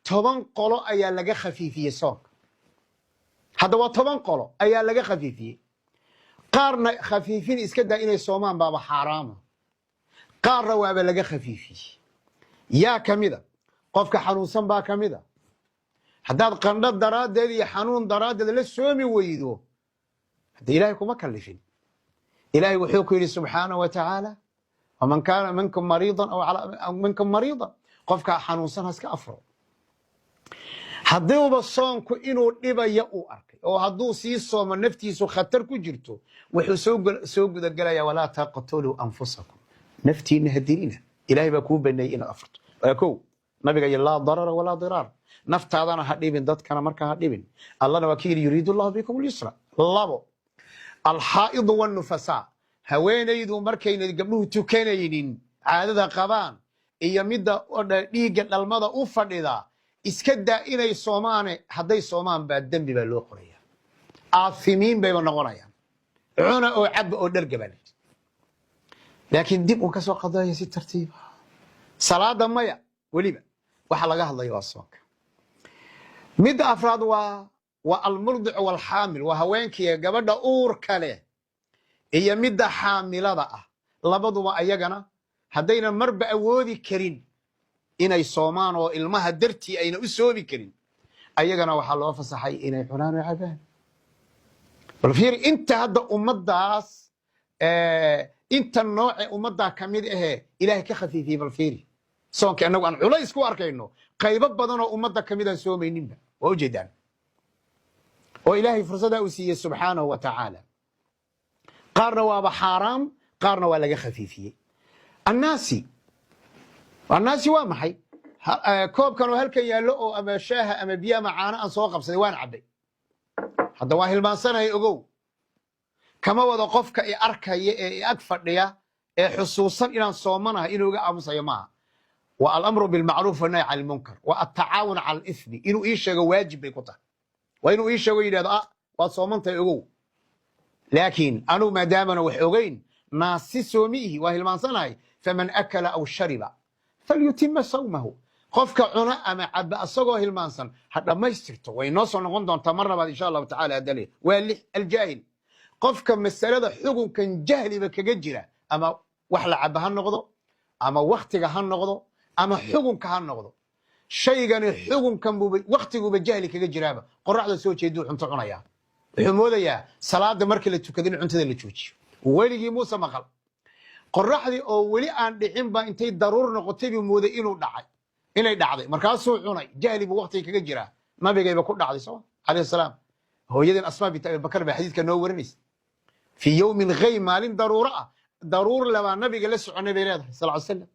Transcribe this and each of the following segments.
toban qolo ayaa laga khafiifiyey soonka. hadda waa toban qolo ayaa laga khafiifiyey. qaarna khafiifin iska daa inay soomaan baaba xaaraama, qaarna waaba laga khafiifiyey. yaa ka mida qofka xanuunsan baa ka mida. haddaad qandho daraaddeed iyo xanuun daraaddeed la soomi weydo hadda ilaahay kuma kallifin. ilaahay wuxuu ku yidhi subxaanahu wa tacaala waman kaana minkum mariidan aw minkum mariidan, qofka xanuunsan haska afro. haddiiba soonku inuu dhibaya uu arkay oo hadduu sii soomo naftiisu khatar ku jirto wuxuu soo gudagelayaa walaa taqtuluu anfusakum, naftiinna ha dilina. ilaahay baa kuu baneeyey inaad afurto. waa kow, nabiga iyo laa darara walaa diraar, naftaadana ha dhibin, dadkana markaa ha dhibin. allana waa ki yidhi yuriidu llahu bikum lyusra. labo, alxaa'idu wannufasaa, haweenaydu markayna gabdhuhu tukanaynin caadada qabaan iyo midda dhiigga dhalmada u fadhida iska daa inay soomaane, hadday soomaan baa dembi baa loo qoraya, aafimiin bayba noqonayaan. cuna oo cabba oo dhargaba. laakiin dib un ka soo qadaya si tartiiba. salaada maya, weliba waxa laga hadlayo waa soonka. midda afraad waa almurdic walxaamil, waa haweenkii gabadha uurka leh iyo midda xaamilada ah. labaduba ayagana haddayna marba awoodi karin inay soomaan oo ilmaha dartii ayna u soomi karin, ayagana waxaa loo fasaxay inay cunaan oo cabaan. bal fiiri inta hadda ummadaas inta nooce ummaddaa ka mid ahee ilaahay ka khafiifiyey. bal fiiri soonkii annagu aan culays ku arkayno, qaybo badanoo ummadda ka mid aan soomayninba waa ujeedaan, oo ilaahay fursadaa uu siiyey subxaanahu wa tacaala. qaarna waaba xaaraam, qaarna waa laga khafiifiyey. annaasi waa maxay? koobkan oo halkan yaallo oo ama shaaha ama biyo ama caano aan soo qabsaday waan cabbay, hadda waa hilmaansanaya ogow. kama wado qofka i arkaya ee i ag fadhiya ee xusuusan inaan soomanahay inuu iga aamusayo maaha. waa alamru bilmacruuf wanahy can ilmunkar, waa atacaawun cala alismi. inuu ii sheego waajib bay ku tahay, waa inuu ii sheego yidhahdo waad soomantahay ogow. laakiin anugu maadaamana wax ogeyn, naasi soomiihi waa hilmaansanahay. faman akala aw shariba falyutima sawmahu, qofka cuna ama caba asagoo hilmaansan ha dhammaystirto. way noo soo noqon doontaa mar labaad insha allahu tacala. hadale waa lix, aljaahil, qofka masalada xukunkan jahliba kaga jira, ama wax la caba ha noqdo, ama waktiga ha noqdo, ama xukunka ha noqdo. shaygani xukunkan waktiguba jahli kaga jiraaba. qoraxda soo jeeduu cunto cunayaa, wuxuu moodayaa salaada markii la tukado in cuntada la joojiyo. weligii muuse maqal. qoraxdii oo weli aan dhicin baa intay daruur noqotay buu mooday inay dhacday, markaasuu cunay. jahli buu waktiga kaga jiraa. nabigayba ku dhacday soo alayhi salaam. hooyadeen asmaa bint abibakar baa xadiidka noo warinaysa. fii yowmin ghaym, maalin daruuro ah, daruur labaa nabiga la soconay bay leedahay sal slam.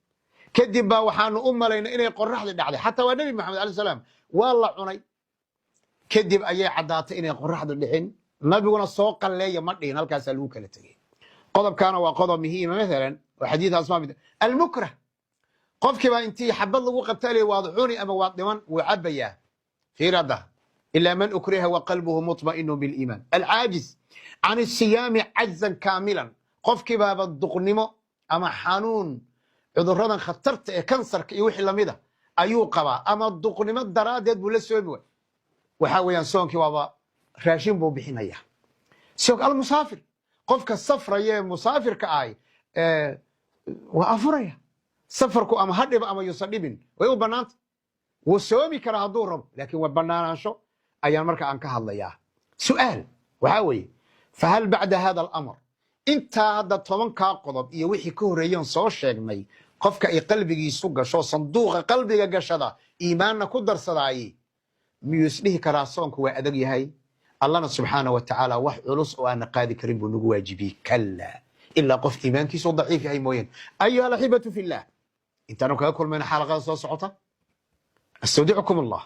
kadib baa waxaanu u malaynay inay qoraxdii dhacday. xataa waa nebi maxamed alayh salaam waa la cunay. kadib ayay caddaatay inay qoraxdu dhicin. nabiguna soo qalleeya ma dhihin, halkaasaa lagu kala tegey. qodobkaana waa qodob muhiima. maalan waa xadiid asmaa bint almukrah, qofkii baa intii xabad lagu qabtaalay waad cuni ama waad dhiman, wuu cabbayaa. fiirada ilaa man ukriha wa qalbuhu mutma'inu biliimaan. alcaajiz can isiyaami cajzan kaamilan, qofkii baaba duqnimo ama xanuun, cuduradan khatarta ee kansarka iyo wixii lamida ayuu qabaa, ama duqnimo daraaddeed buu la soomi waay. waxaa weeyaan soonkii waaba raashin buu bixinaya. soonk almusaafir, qofka safraya ee musaafirka ahay waa afuraya. safarku ama ha dhiba ama yuusan dhibin way u bannaanta. wuu soomi karaa hadduu rabo, laakiin waa bannaanaansho ayaan marka aan ka hadlayaa. su'aal waxaa weeye, fahal bacda hada alamr, intaa hadda tobankaa qodob iyo wixii ka horreeyan soo sheegnay, qofka ay qalbigiisu gasho sanduuqa qalbiga gashada iimaanna ku darsadaaye, miyuu isdhihi karaa soonku waa adag yahay? allana subxaana wa tacaala wax culus oo aana qaadi karin buu nagu waajibiyey. kallaa, ilaa qof iimaankiisu daciif yahay mooyeen. ayuha alaxibatu fi llah, intaanu kaga kulmayna xalaqada soo socota, astawdicukum allah.